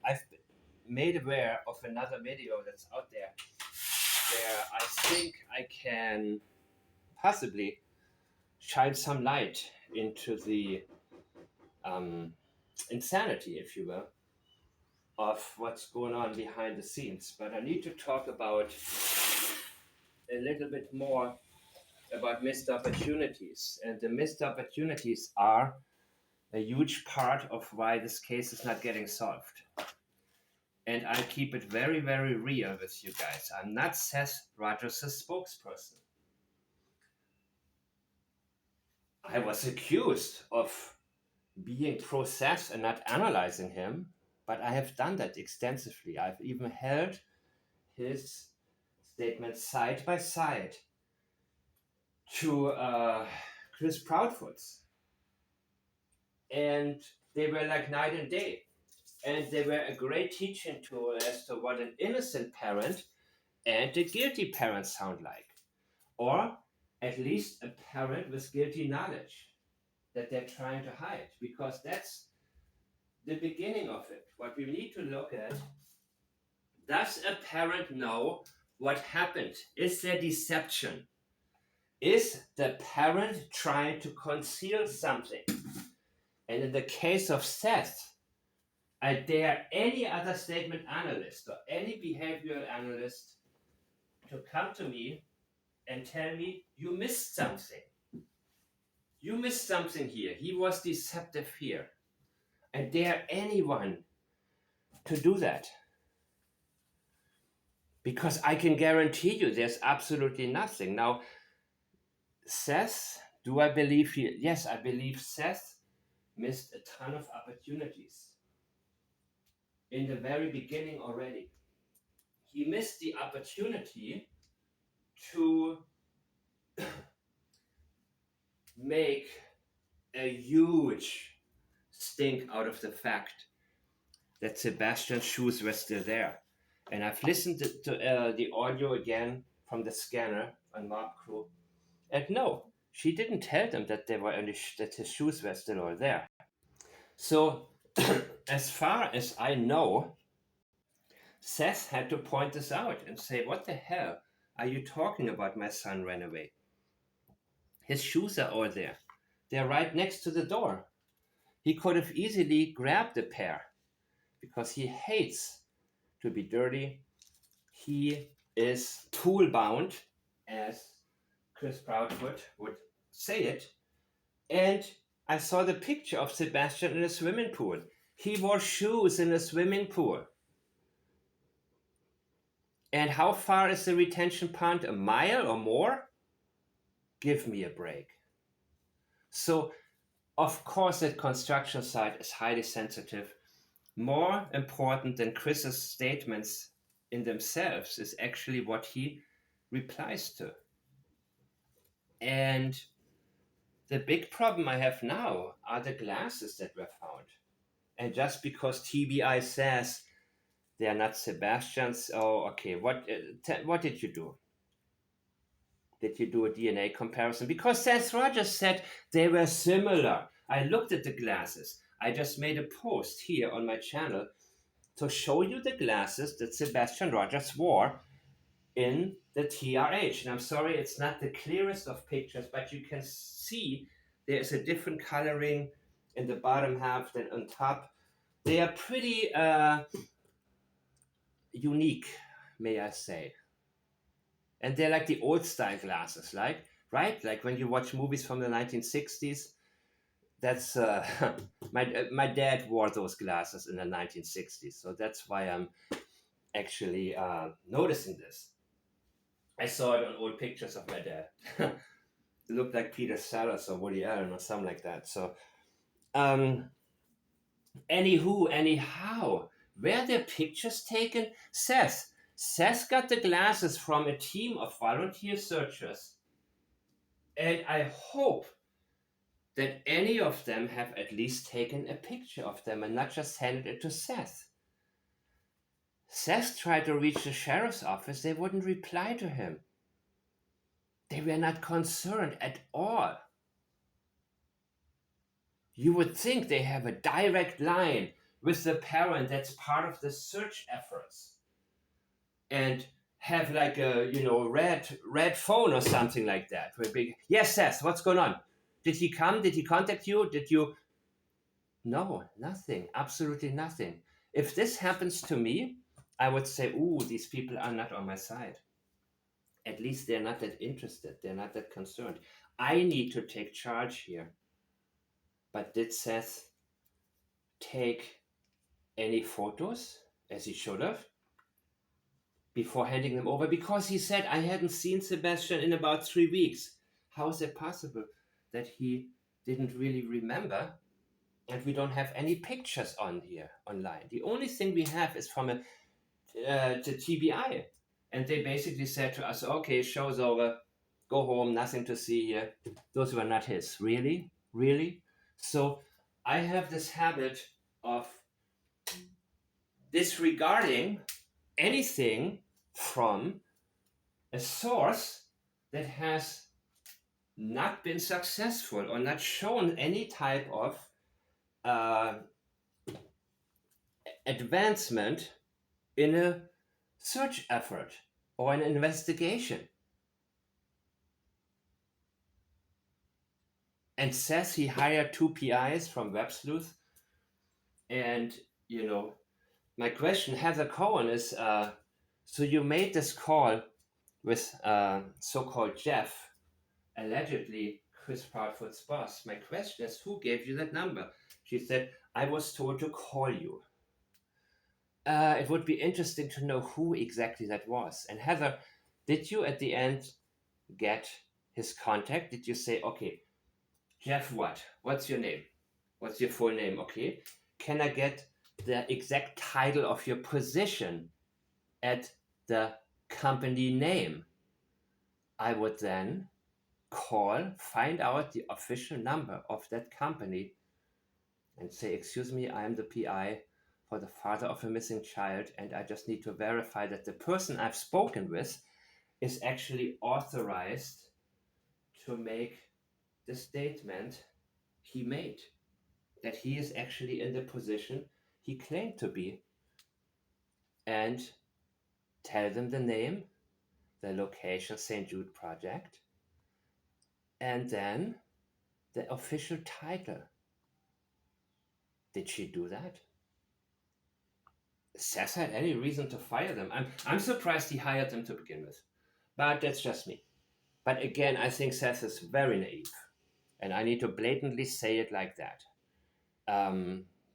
I've been made aware of another video that's out there where I think I can possibly shine some light into the insanity, if you will, of what's going on behind the scenes. But I need to talk about a little bit more about missed opportunities. And the missed opportunities are a huge part of why this case is not getting solved. And I keep it very, very real with you guys. I'm not Seth Rogers' spokesperson. I was accused of being pro-Seth and not analyzing him, but I have done that extensively. I've even held his statements side by side to Chris Proudfoot's. And they were like night and day. And they were a great teaching tool as to what an innocent parent and a guilty parent sound like. Or at least a parent with guilty knowledge that they're trying to hide. Because that's the beginning of it. What we need to look at, does a parent know what happened? Is there deception? Is the parent trying to conceal something? And in the case of Seth, I dare any other statement analyst or any behavioral analyst to come to me and tell me, you missed something. You missed something here. He was deceptive here. I dare anyone to do that. Because I can guarantee you there's absolutely nothing. Now, Seth, do I believe he? Yes, I believe Seth missed a ton of opportunities. In the very beginning already. He missed the opportunity to make a huge stink out of the fact that Sebastian's shoes were still there. And I've listened to the audio again from the scanner on Mob Crew. And no, she didn't tell them that that his shoes were still all there. So, as far as I know, Seth had to point this out and say, what the hell are you talking about? My son ran away. His shoes are all there. They're right next to the door. He could have easily grabbed a pair because he hates to be dirty. He is tool bound, as Chris Proudfoot would say it. And I saw the picture of Sebastian in a swimming pool. He wore shoes in a swimming pool. And how far is the retention pond? A mile or more? Give me a break. So, of course, that construction site is highly sensitive. More important than Chris's statements in themselves is actually what he replies to. And the big problem I have now are the glasses that were found. And just because TBI says they are not Sebastian's, oh, okay, what did you do? Did you do a DNA comparison? Because Seth Rogers said they were similar. I looked at the glasses. I just made a post here on my channel to show you the glasses that Sebastian Rogers wore in the TRH. And I'm sorry, it's not the clearest of pictures, but you can see there is a different coloring in the bottom half than on top. They are pretty unique, may I say. And they're like the old style glasses, right? Like when you watch movies from the 1960s, that's my dad wore those glasses in the 1960s. So that's why I'm actually noticing this. I saw it on old pictures of my dad. It looked like Peter Sellers or Woody Allen or something like that. So, anyhow, were there pictures taken? Seth got the glasses from a team of volunteer searchers. And I hope that any of them have at least taken a picture of them and not just handed it to Seth. Seth tried to reach the sheriff's office. They wouldn't reply to him. They were not concerned at all. You would think they have a direct line with the parent that's part of the search efforts, and have like a red phone or something like that. Yes, Seth, what's going on? Did he come? Did he contact you? Did you? No, nothing. Absolutely nothing. If this happens to me, I would say, ooh, these people are not on my side. At least they're not that interested. They're not that concerned. I need to take charge here. But did Seth take any photos, as he should have, before handing them over? Because he said, I hadn't seen Sebastian in about 3 weeks. How is it possible that he didn't really remember? And we don't have any pictures on here online. The only thing we have is from the TBI. And they basically said to us, okay, show's over, go home, nothing to see here. Those were not his. Really? Really? So I have this habit of disregarding anything from a source that has not been successful or not shown any type of advancement in a search effort or an investigation. And says he hired 2 PIs from Web Sleuth. And, my question, Heather Cohen, is so you made this call with so-called Jeff, allegedly Chris Proudfoot's boss. My question is, who gave you that number? She said, I was told to call you. It would be interesting to know who exactly that was. And Heather, did you at the end get his contact? Did you say, okay, Jeff what? What's your name? What's your full name? Okay. Can I get the exact title of your position at the company name? I would then call, find out the official number of that company and say, excuse me, I am the PI for the father of a missing child, and I just need to verify that the person I've spoken with is actually authorized to make the statement he made, that he is actually in the position he claimed to be, and tell them the name, the location, St. Jude Project, and then the official title. Did she do that? Seth had any reason to fire them. I'm surprised he hired them to begin with, but that's just me. But again, I think Seth is very naive, and I need to blatantly say it like that,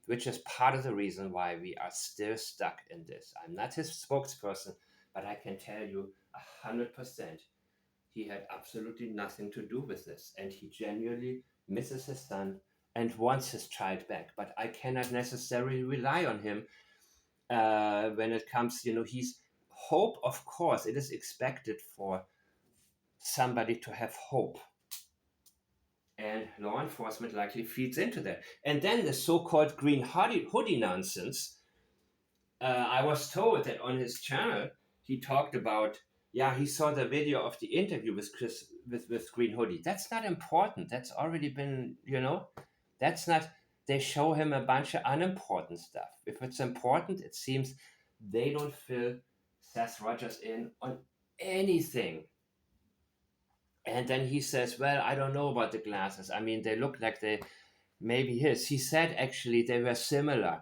which is part of the reason why we are still stuck in this. I'm not his spokesperson, but I can tell you 100% he had absolutely nothing to do with this, and he genuinely misses his son and wants his child back. But I cannot necessarily rely on him when it comes, he's hope. Of course, it is expected for somebody to have hope, and law enforcement likely feeds into that. And then the so-called green hoodie nonsense. I was told that on his channel he talked about, he saw the video of the interview with Chris with Green Hoodie. That's not important. That's already been, that's not. They show him a bunch of unimportant stuff. If it's important, it seems they don't fill Seth Rogers in on anything. And then he says, well, I don't know about the glasses. I mean, they look like they maybe his. He said actually they were similar.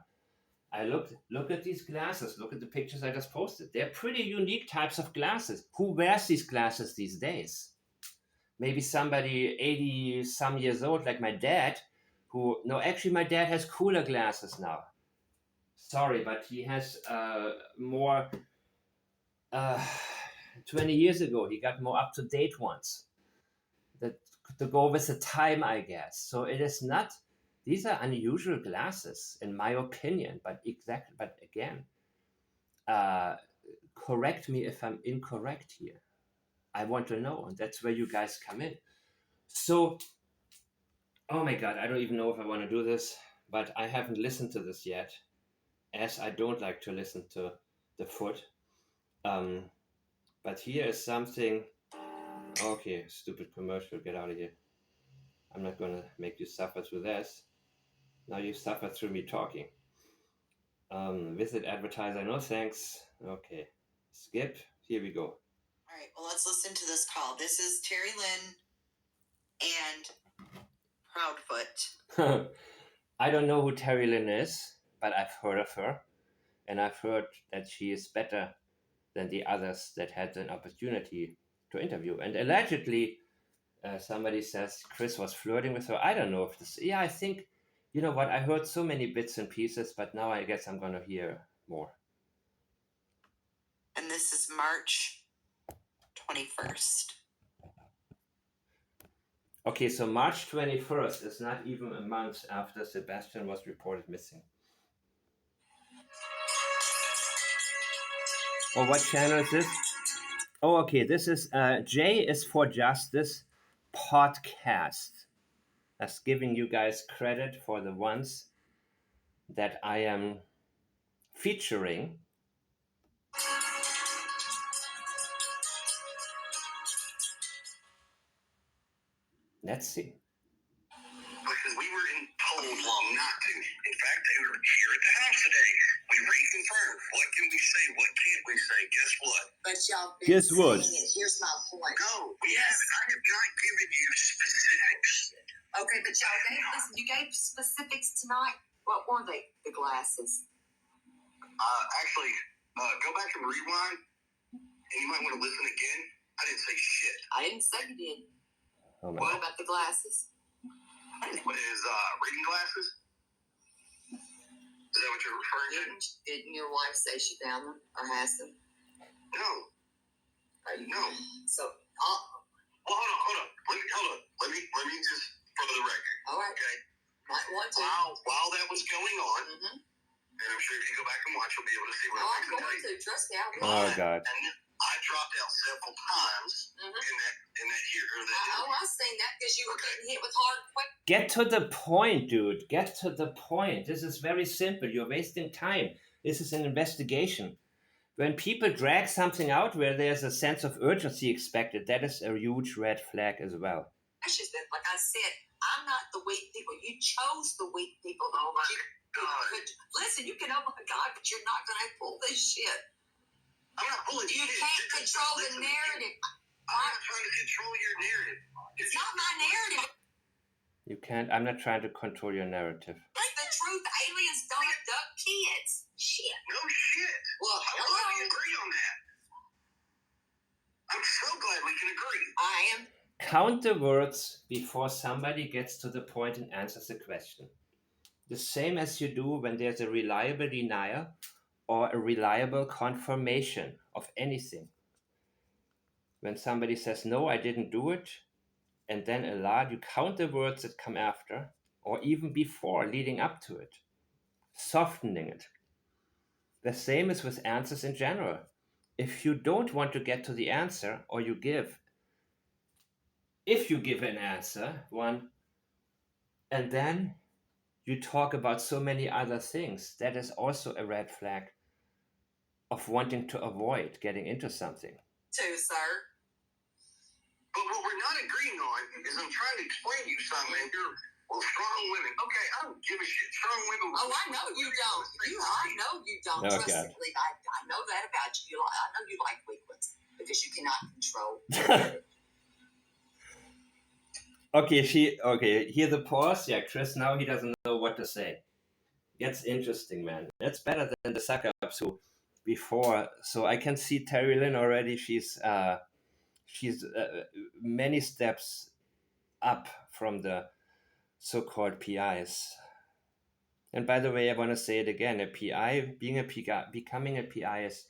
I look at these glasses. Look at the pictures I just posted. They're pretty unique types of glasses. Who wears these glasses these days? Maybe somebody 80 some years old like my dad, actually my dad has cooler glasses now. Sorry, but he has more 20 years ago. He got more up-to-date ones that to go with the time, I guess. So it is not, these are unusual glasses in my opinion, but again, correct me if I'm incorrect here. I want to know, and that's where you guys come in. So, oh my God, I don't even know if I want to do this, but I haven't listened to this yet, as I don't like to listen to the foot. But here is something. Okay, stupid commercial, get out of here. I'm not going to make you suffer through this. Now you suffer through me talking. Visit advertiser, no thanks. Okay, skip. Here we go. All right, well, let's listen to this call. This is Terry Lynn and Proudfoot. I don't know who Terry Lynn is, but I've heard of her, and I've heard that she is better than the others that had an opportunity to interview. And allegedly, somebody says Chris was flirting with her. I don't know if this. Yeah, I think, you know what? I heard so many bits and pieces, but now I guess I'm going to hear more. And this is March 21st. Okay, so March 21st is not even a month after Sebastian was reported missing. Oh, what channel is this? Oh, okay, this is J is for Justice podcast. That's giving you guys credit for the ones that I am featuring. Let's see. Because we were told long not to. In fact, they were here at the house today. We reconfirmed. What can we say? What can't we say? Guess what? But y'all been Guess what? saying it. Here's my point. No, we haven't. I have not given you specifics. Okay, but y'all gave, listen, you gave specifics tonight. What were they? The glasses. Actually, go back and rewind, and you might want to listen again. I didn't say shit. I didn't say you did. Oh, what about the glasses? What is reading glasses? Is that what you're referring to? Didn't your wife say she found them or has them? No. No. So, well, hold on. Let me just for the record. All right. Okay. Might want to. While that was going on, and I'm sure if you go back and watch, you'll be able to see what I'm going to. Trust me, I will. Oh God. And I dropped out several times in that here or that. I've seen that because you were getting hit with hard questions. Get to the point, dude. Get to the point. This is very simple. You're wasting time. This is an investigation. When people drag something out where there's a sense of urgency expected, that is a huge red flag as well. Like I said, I'm not the weak people. You chose the weak people. Oh my God. Listen, you can, oh my God, but you're not going to pull this shit. I'm not pulling shit. You can't control the narrative. I'm not trying to control your narrative. It's not my narrative. You can't. I'm not trying to control your narrative. That's the truth. Aliens don't abduct kids. Shit. No shit. Well, how do we agree on that? I'm so glad we can agree. I am. Count the words before somebody gets to the point and answers the question. The same as you do when there's a reliable denial or a reliable confirmation of anything. When somebody says, no, I didn't do it, and then a lie, you count the words that come after, or even before, leading up to it, softening it. The same is with answers in general. If you don't want to get to the answer, or if you give an answer, and then you talk about so many other things, that is also a red flag of wanting to avoid getting into something. Too, sir. But what we're not agreeing on is I'm trying to explain to you something, and you're, well, strong women. Okay, I don't give a shit. Strong women. Oh, I know you don't. I know you don't. Oh, trust God. me. I know that about you. I know you like weak ones because you cannot control. Okay, hear the pause. Yeah, Chris, now he doesn't know what to say. That's interesting, man. That's better than the suck-ups who before. So I can see Terry Lynn already. She's many steps up from the so-called PIs. And by the way, I want to say it again. Becoming a PI is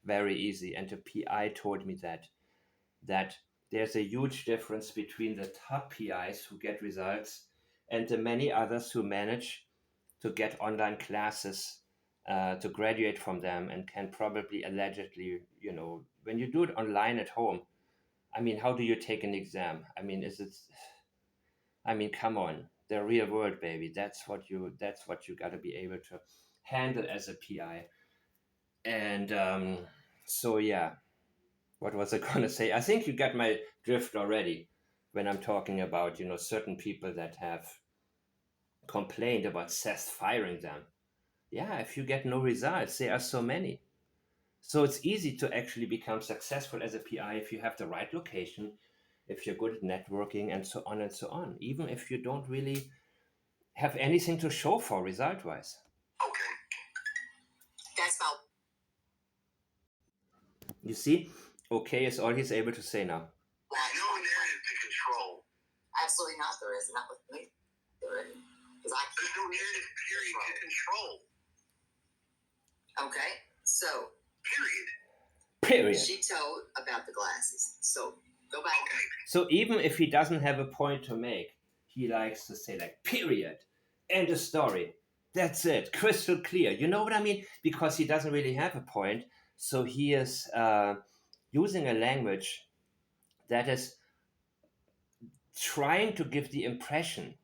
very easy. And the PI told me that there's a huge difference between the top PIs who get results and the many others who manage to get online classes, to graduate from them, and can probably allegedly, when you do it online at home, I mean, how do you take an exam? I mean, come on, the real world, baby. That's what you got to be able to handle as a PI. And so, yeah. What was I going to say? I think you got my drift already when I'm talking about, certain people that have complained about Seth firing them. Yeah, if you get no results, there are so many. So it's easy to actually become successful as a PI if you have the right location, if you're good at networking, and so on and so on, even if you don't really have anything to show for result wise. Okay. That's about. You see, okay is all he's able to say now. There's no narrative to control. Absolutely not. There is not with me. There isn't. There's no narrative period to control. Okay. So. Period. She told about the glasses. So go back. Okay. So even if he doesn't have a point to make, he likes to say like period, end of story. That's it, crystal clear. You know what I mean? Because he doesn't really have a point, so he is using a language that is trying to give the impression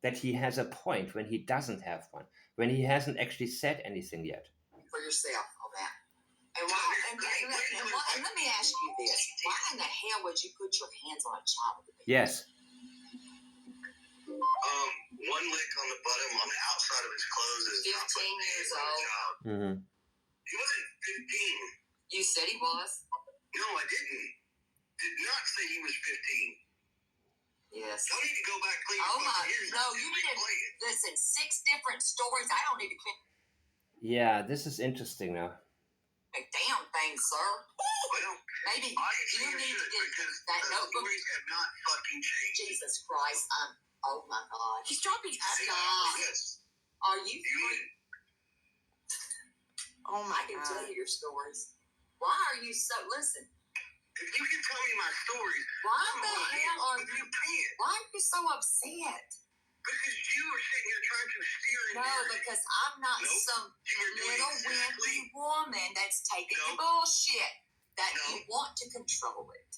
that he has a point when he doesn't have one, when he hasn't actually said anything yet. For yourself on that. And let me ask you this. Why in the hell would you put your hands on a child? Yes. One lick on the bottom on the outside of his clothes is 15 years old. Mm-hmm. He wasn't 15. You said he was? No, I didn't. Did not say he was 15. Yes. Don't need to go back clean. Oh my, no, you need to listen. 6 different stories. I don't need to clean. Yeah, this is interesting now. A damn thing, sir. Well, maybe you need to get that notebook. Stories have not fucking changed. Jesus Christ, oh my God. He's dropping F-bombs. Yes. Are you free? Oh my God. I can tell you your stories. Why are you so, listen. If you can tell me my stories, why the hell are you, why are you so upset? Because you are sitting here trying to steer it. No, because I'm not some little wimpy woman that's taking your bullshit. That you want to control it.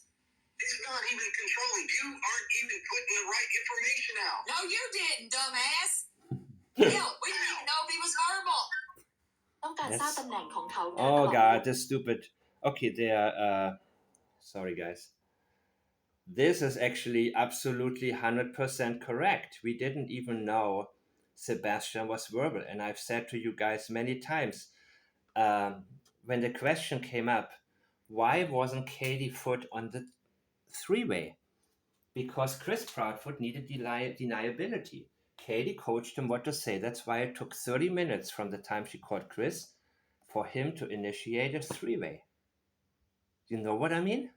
It's not even controlling. You aren't even putting the right information out. No, you didn't, dumbass. Hell, we didn't even know if he was verbal. Oh God, this stupid. Okay, they are. Sorry, guys. This is actually absolutely 100% correct. We didn't even know Sebastian was verbal, and I've said to you guys many times when the question came up, why wasn't Katie Foot on the 3-way? Because Chris Proudfoot needed deniability. Katie coached him what to say. That's why it took 30 minutes from the time she called Chris for him to initiate a 3-way. You know what I mean?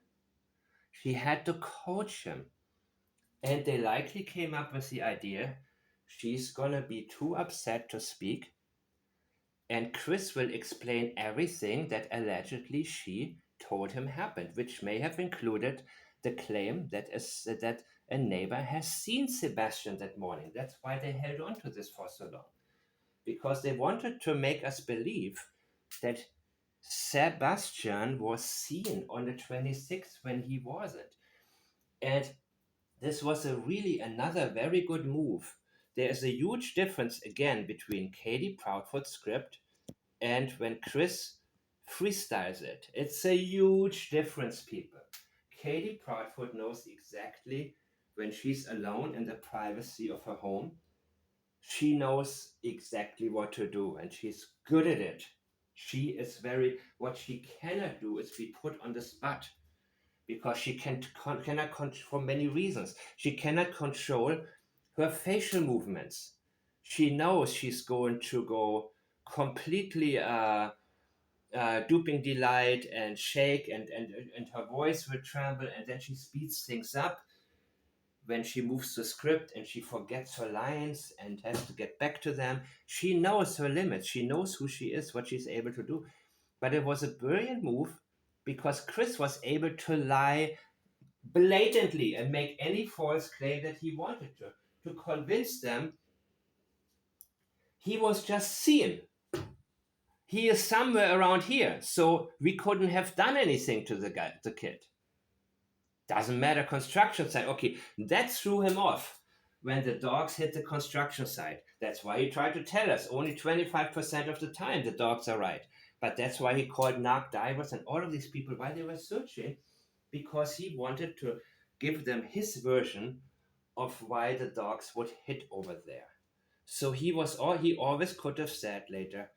She had to coach him. And they likely came up with the idea she's gonna be too upset to speak, and Chris will explain everything that allegedly she told him happened, which may have included the claim that a neighbor has seen Sebastian that morning. That's why they held on to this for so long, because they wanted to make us believe that Sebastian was seen on the 26th when he wasn't. And this was another very good move. There is a huge difference again between Katie Proudfoot's script and when Chris freestyles it. It's a huge difference, people. Katie Proudfoot knows exactly when she's alone in the privacy of her home. She knows exactly what to do, and she's good at it. What she cannot do is be put on the spot, because she cannot, for many reasons, she cannot control her facial movements. She knows she's going to go completely duping delight and shake, and her voice will tremble, and then she speeds things up when she moves the script and she forgets her lines and has to get back to them. She knows her limits. She knows who she is, what she's able to do. But it was a brilliant move because Chris was able to lie blatantly and make any false claim that he wanted to convince them he was just seen. He is somewhere around here, so we couldn't have done anything to the kid. Doesn't matter, construction site. Okay, that threw him off when the dogs hit the construction site. That's why he tried to tell us only 25% of the time the dogs are right. But that's why he called narc divers and all of these people while they were searching, because he wanted to give them his version of why the dogs would hit over there. So he always could have said later,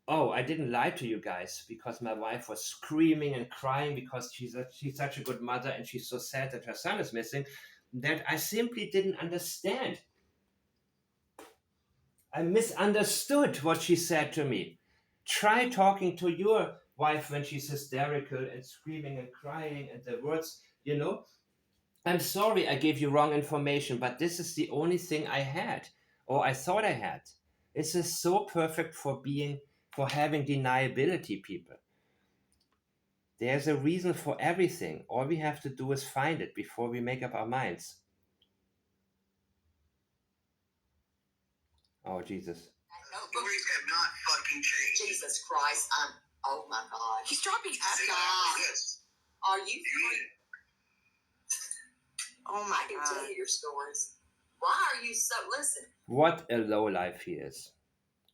oh, I didn't lie to you guys because my wife was screaming and crying because she's such a good mother and she's so sad that her son is missing, that I simply didn't understand. I misunderstood what she said to me. Try talking to your wife when she's hysterical and screaming and crying and the words, I'm sorry I gave you wrong information, but this is the only thing I had, or I thought I had. This is so perfect for having deniability, people. There's a reason for everything. All we have to do is find it before we make up our minds. Oh, Jesus. Stories have not fucking changed. Jesus Christ, oh my God. He's dropping F-bombs. Are you free? Oh my God. I can tell you your stories. Why are you so, listen. What a lowlife he is.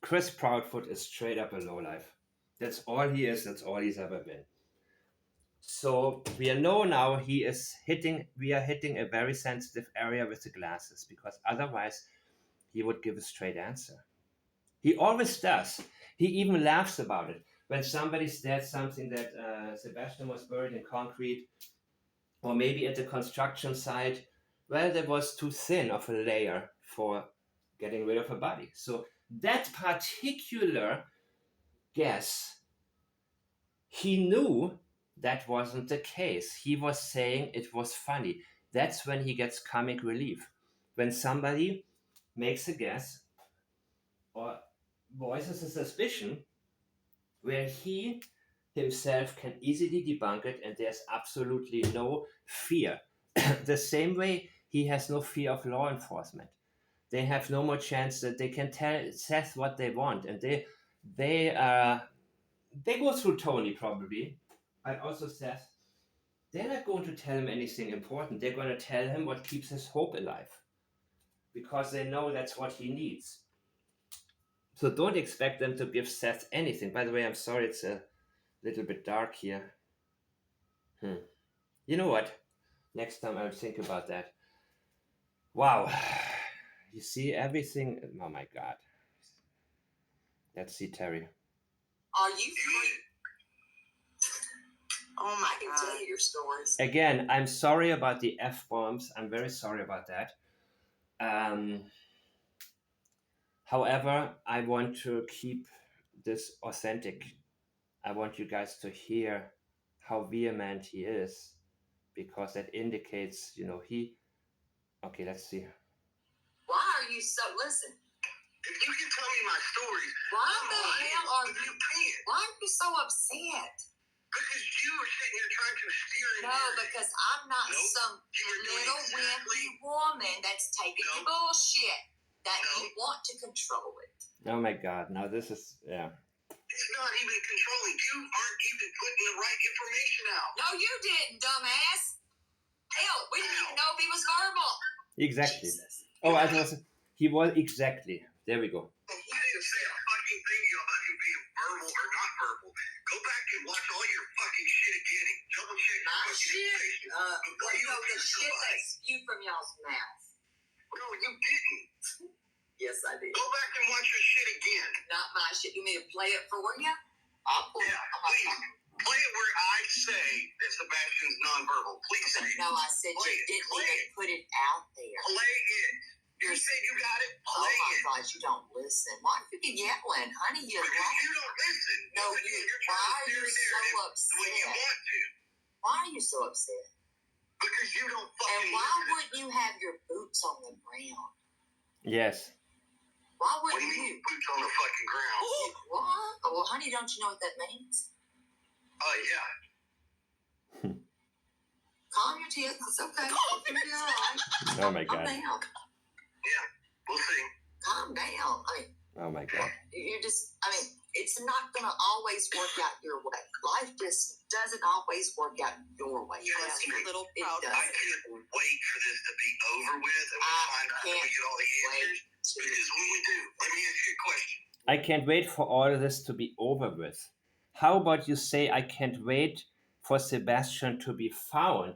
Chris Proudfoot is straight up a lowlife. That's all he is. That's all he's ever been. So we know now we are hitting a very sensitive area with the glasses, because otherwise he would give a straight answer. He always does. He even laughs about it. When somebody said something that Sebastian was buried in concrete, or maybe at the construction site, well, there was too thin of a layer for getting rid of a body. So that particular guess, he knew that wasn't the case. He was saying it was funny. That's when he gets comic relief. When somebody makes a guess or voices a suspicion where he himself can easily debunk it and there's absolutely no fear. The same way he has no fear of law enforcement. They have no more chance that they can tell Seth what they want, and they go through Tony probably, and also Seth. They're not going to tell him anything important. They're going to tell him what keeps his hope alive, because they know that's what he needs. So don't expect them to give Seth anything. By the way, I'm sorry it's a little bit dark here. You know what? Next time I'll think about that. Wow. You see everything. Oh my God. Let's see, Terry. Are you free? Oh my God. I can tell you your stories. Again, I'm sorry about the F-bombs. I'm very sorry about that. However, I want to keep this authentic. I want you guys to hear how vehement he is, because that indicates, Okay, let's see. Why are you so, listen. If you can tell me my stories, why the hell are you, why are you so upset? Because you are sitting here trying to steer it. No, because I'm not some little wimpy woman that's taking the bullshit that you want to control it. Oh my God, now this is, yeah. It's not even controlling. You aren't even putting the right information out. No, you didn't, dumbass. Hell, we didn't even know if he was verbal. Exactly. Jesus. He was exactly. There we go. I didn't say a fucking thing to you about him being verbal or not verbal. Go back and watch all your fucking shit again and double check your fucking information. The shit that spewed from y'all's mouth. No, you didn't. Yes, I did. Go back and watch your shit again. Not my shit. You mean to play it for you? I'll play it. Please. Play it where I say that Sebastian's nonverbal. Please say it. No, I said you didn't even put it out there. Play it. You said you got it. Play it. Oh my God, you don't listen. Why are you yelling? Honey, you're because you don't listen. No, why are you so upset? When you want to. Why are you so upset? Because you don't fucking listen. And why wouldn't you have your boots on the ground? Yes. Why wouldn't you? Boots on the fucking ground. What? Well, honey, don't you know what that means? Yeah. Calm your tears. It's okay. You'll be all right. Oh my God. Calm down. Yeah, we'll see. Calm down. Oh my God. It's not going to always work out your way. Life just doesn't always work out your way. Trust me. Little proud. I can't wait for this to be over with and we find out we get all the answers. Because when we do, let me ask you a question. I can't wait for all of this to be over with. How about you say, I can't wait for Sebastian to be found,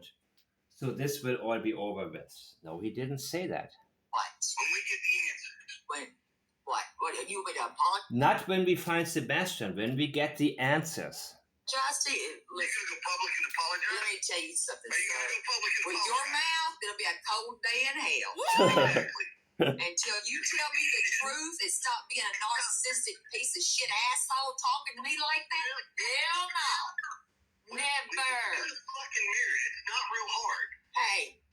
so this will all be over with? No, he didn't say that. What? When we get the answers. What, you want me to apologize? Not when we find Sebastian, when we get the answers. Just to you. Listen, go public and apologize? Let me tell you something. Are you going to go public and apologize? With your mouth, it'll be a cold day in hell. Exactly. Until you tell me the truth and stop being a narcissistic piece of shit asshole talking to me like that. Hell no. Never. It's fucking weird. It's not real hard. Hey,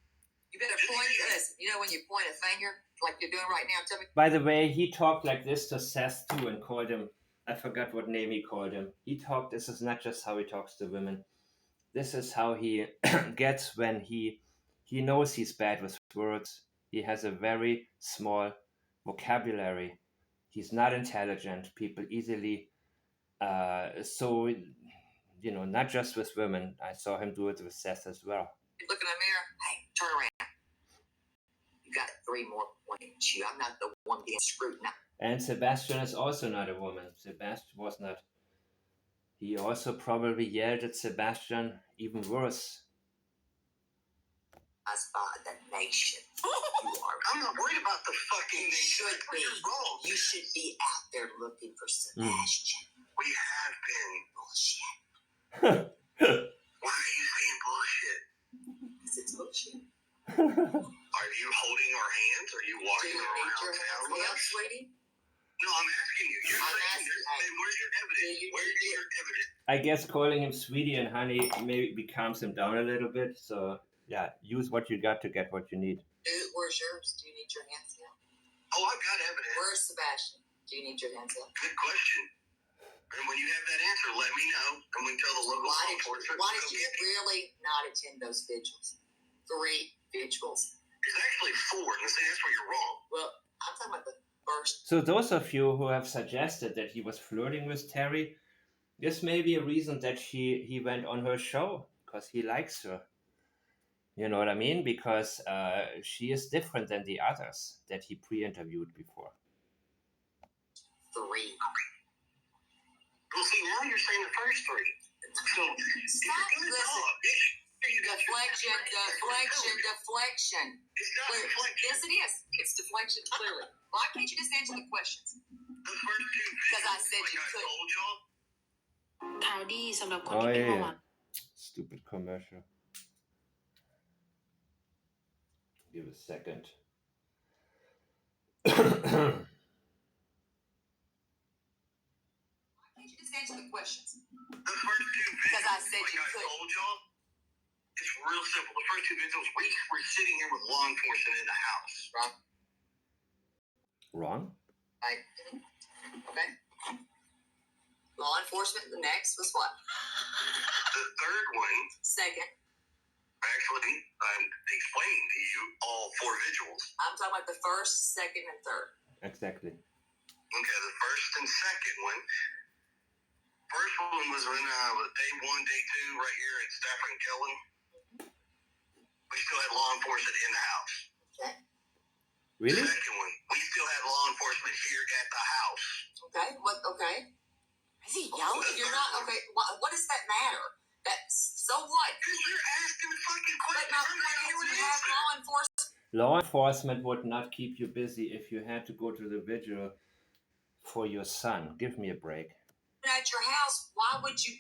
you better point this. You know when you point a finger like you're doing right now? Tell me. By the way, he talked like this to Seth too and called him, I forgot what name he called him. This is not just how he talks to women. This is how he gets when he knows he's bad with words. He has a very small vocabulary. He's not intelligent. People easily, not just with women. I saw him do it with Seth as well. Look in the mirror. Hey, turn around. You got 3 more points. I'm not the one being scrutinized. And Sebastian is also not a woman. Sebastian was not. He also probably yelled at Sebastian even worse. By the nation. I'm not worried about the fucking nation. You should be out there looking for Sebastian. We have been. Bullshit. Why are you saying bullshit? Because it's bullshit. Are you holding our hands? Are you walking around town with us? Sweetie? No, I'm asking you. You're saying this. Where's your evidence? Where's your evidence? I guess calling him sweetie and honey maybe calms him down a little bit. So, yeah, use what you got to get what you need. Where's yours? Do you need your hands up? Oh, I've got evidence. Where's Sebastian? Do you need your hands up? Good question. And when you have that answer, let me know. And we can tell the local law enforcement. Why did you really not attend those vigils? 3 vigils. It's actually 4. And say that's where you're wrong. Well, I'm talking about the first. So those of you who have suggested that he was flirting with Terry, this may be a reason that he went on her show, because he likes her. You know what I mean? Because she is different than the others that he pre-interviewed before. 3. Well, see, now you're saying the first 3. So, stop, listen. Deflection. It's not deflection. Yes, it is. It's deflection, clearly. Why can't you just answer the questions? The first 2 because I said you could. Oh yeah. Stupid commercial. Give a second. Just answer the questions. The first 2 because I said you could. It's real simple. The first 2 videos, we're sitting here with law enforcement in the house. Wrong? Wrong? Right. Okay. Law enforcement. The next was what? The third one. Second. Actually, I'm explaining to you all 4 visuals. I'm talking about the first, second, and third. Exactly. Okay, the first and second one. First one was when day 1, day 2, right here at Stafford and Kellen. We still had law enforcement in the house. Okay. Really? Second one, we still had law enforcement here at the house. Okay. What? Okay. Is he yelling? You're not okay. What does that matter? That's so what? Because you're asking fucking questions. But you have law enforcement. Law enforcement would not keep you busy if you had to go to the vigil for your son. Give me a break. At your house, why would you?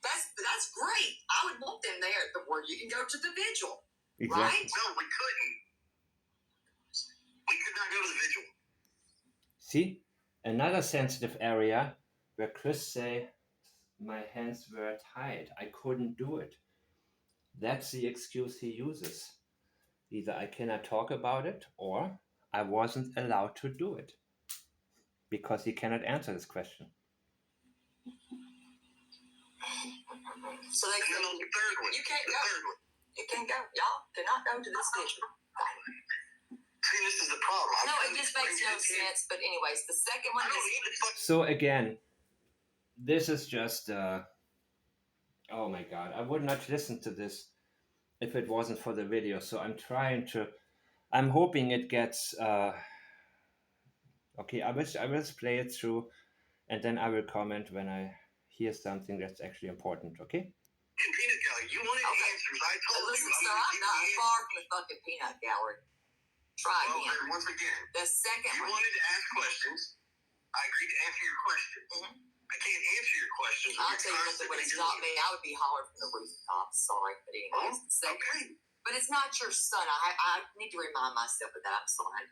That's great. I would want them there where you can go to the vigil. Exactly. Right? No, we couldn't. We could not go to the vigil. See? Another sensitive area where Chris say, my hands were tied. I couldn't do it. That's the excuse he uses. Either I cannot talk about it or I wasn't allowed to do it. Because he cannot answer this question. So they can on the third one. You can't go. You can't go. Y'all cannot go to this vigil. See, this is the problem. No, it just makes no sense. But anyways, the second one is. So again, this is just. Oh my God! I would not listen to this if it wasn't for the video. So I'm hoping it gets. Okay, I will play it through, and then I will comment when I hear something that's actually important. Okay. Peanut gallery. You wanted answers. I told you. So I'm not far from the fucking peanut gallery. Try again. Once again. The second one. You wanted to ask questions. I agreed to answer your question. I can't answer your questions. I'll tell you something, when it's not me, I would be hollering from the rooftop. Sorry, but anyways. Okay. But it's not your son. I need to remind myself of that. I'm sorry.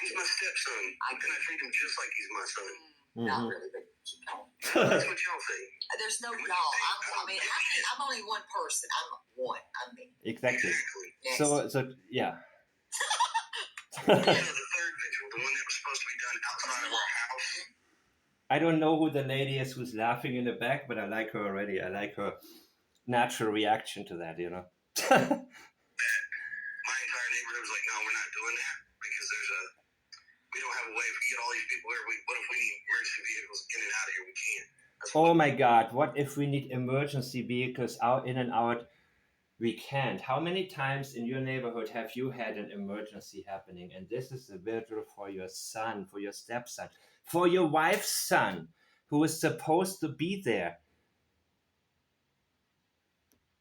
He's my stepson. And I treat him just like he's my son. Not really, but keep going. That's what y'all say. There's no y'all. I'm only one person. I'm one. Exactly. Next. So yeah. The third vigil, the one that was supposed to be done outside of our house. I don't know who the lady is who's laughing in the back, but I like her already. I like her natural reaction to that, That my entire neighborhood was like, no, we're not doing that because we don't have a way. If we get all these people here, what if we need emergency vehicles in and out of here? We can't. Oh my God, what if we need emergency vehicles out in and out? We can't. How many times in your neighborhood have you had an emergency happening? And this is a vigil for your son, for your stepson, for your wife's son, who is supposed to be there.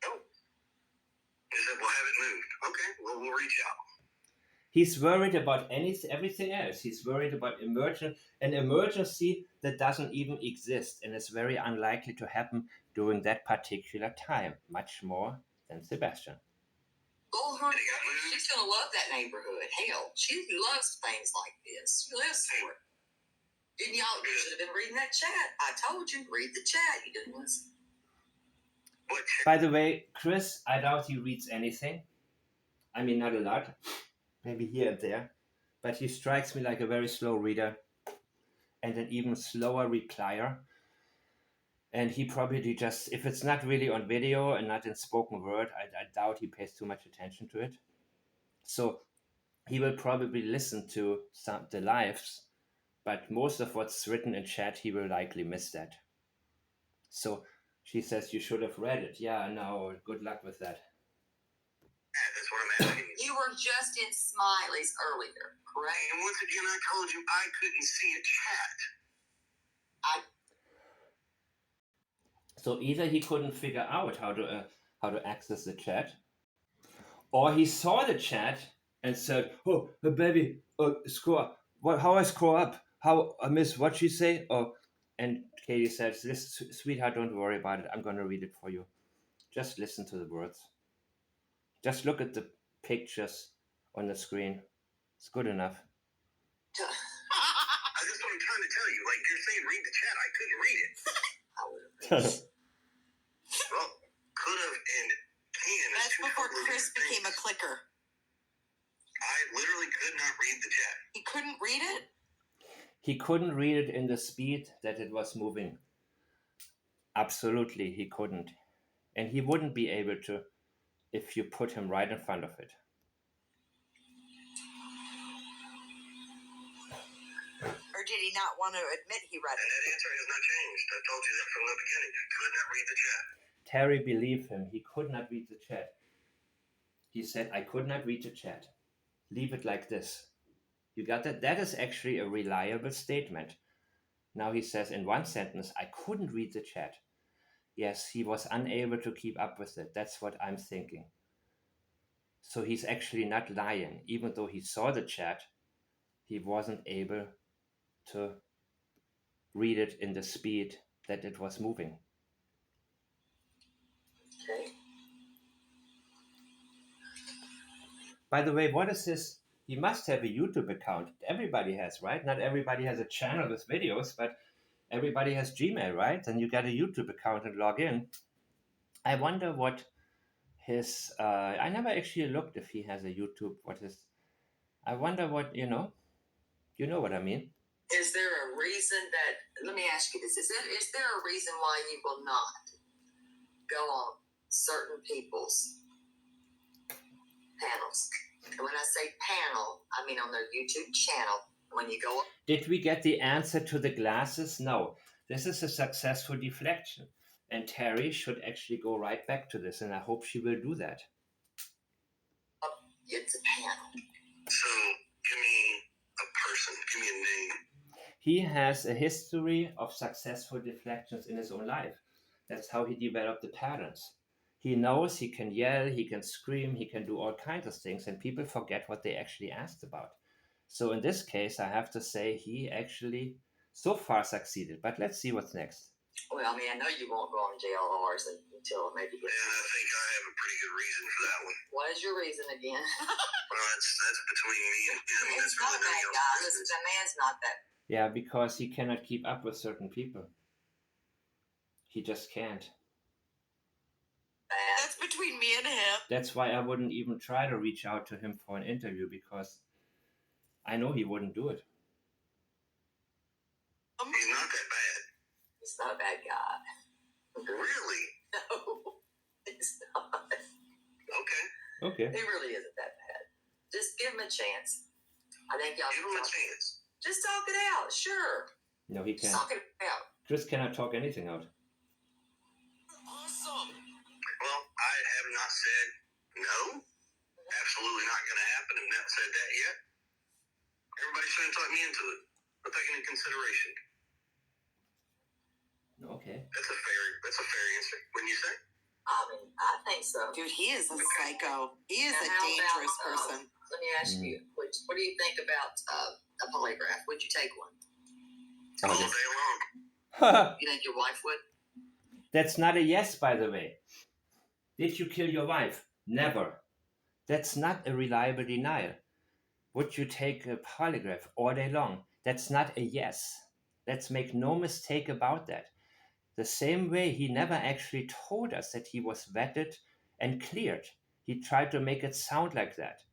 No. He said, we'll have it moved. Okay, well, we'll reach out. He's worried about everything else. He's worried about an emergency that doesn't even exist and is very unlikely to happen during that particular time, much more than Sebastian. Well, she's going to love that neighborhood. Hell, she loves things like this. She lives for it. Didn't y'all? You should have been reading that chat. I told you, read the chat. You didn't listen. By the way, Chris, I doubt he reads anything. I mean, not a lot. Maybe here and there. But he strikes me like a very slow reader and an even slower replier. And he probably just, if it's not really on video and not in spoken word, I doubt he pays too much attention to it. So he will probably listen to the lives, but most of what's written in chat, he will likely miss that. So she says, you should have read it. Yeah, no, good luck with that. That's what I'm asking you. You were just in Smiley's earlier, correct? And once again, I told you I couldn't see a chat. So either he couldn't figure out how to access the chat, or he saw the chat and said, "Oh, baby, scroll up. What? How I scroll up? How I miss what she say?" Oh, and Katie says, "This sweetheart, don't worry about it. I'm gonna read it for you. Just listen to the words. Just look at the pictures on the screen. It's good enough." That's what I'm trying to tell you. Like you're saying, read the chat. I couldn't read it. I would have. Well, could have and can. That's before Chris became a clicker. I literally could not read the chat. He couldn't read it? He couldn't read it in the speed that it was moving. Absolutely, he couldn't. And he wouldn't be able to if you put him right in front of it. Or did he not want to admit he read it? And that answer has not changed. I told you that from the beginning. I could not read the chat. Terry believed him. He could not read the chat. He said, I could not read the chat. Leave it like this. You got that? That is actually a reliable statement. Now he says in one sentence, I couldn't read the chat. Yes, he was unable to keep up with it. That's what I'm thinking. So he's actually not lying. Even though he saw the chat, he wasn't able to read it in the speed that it was moving. Okay. By the way, what is this? He must have a YouTube account. Everybody has, right? Not everybody has a channel with videos, but everybody has Gmail, right? Then you got a YouTube account and log in. I wonder what his, I never actually looked if he has a YouTube, I wonder what, you know what I mean? Is there a reason that, let me ask you this, is there a reason why you will not go on certain people's panels? And when I say panel, I mean on their YouTube channel. When you go up. Did we get the answer to the glasses? No. This is a successful deflection. And Terry should actually go right back to this, and I hope she will do that. It's a panel. So, give me a person. Give me a name. He has a history of successful deflections in his own life. That's how he developed the patterns. He knows he can yell, he can scream, he can do all kinds of things, and people forget what they actually asked about. So in this case, I have to say he actually So far succeeded, but let's see what's next. Well, I mean, I know you won't go on JLRs until maybe. And I think I have a pretty good reason for that one. What is your reason again? Well, that's between me and him. He's That's not really that nobody guy. else's Listen, business. that man's not that Yeah, because he cannot keep up with certain people. He just can't. bad. That's between me and him. That's why I wouldn't even try to reach out to him for an interview, because I know he wouldn't do it. He's not that bad. He's not a bad guy. Really? No, he's not. Okay. Okay. He really isn't that bad. Just give him a chance. I think y'all Give should him a talk. chance. Just talk it out. Sure. No, he Just can't. talk it out. Chris cannot talk anything out. Awesome. Well, I have not said no. Absolutely not going to happen. I've not said that yet. Everybody's trying to talk me into it. I'm taking in consideration. Okay. That's a fair answer. Wouldn't you say? I mean, I think so. Dude, he is a psycho. He is Now, a how dangerous about, person. Let me ask you, what do you think about a polygraph? Would you take one? All day long. You think your wife would? That's not a yes, by the way. Did you kill your wife? Never. That's not a reliable denial. Would you take a polygraph all day long? That's not a yes. Let's make no mistake about that. The same way he never actually told us that he was vetted and cleared. He tried to make it sound like that,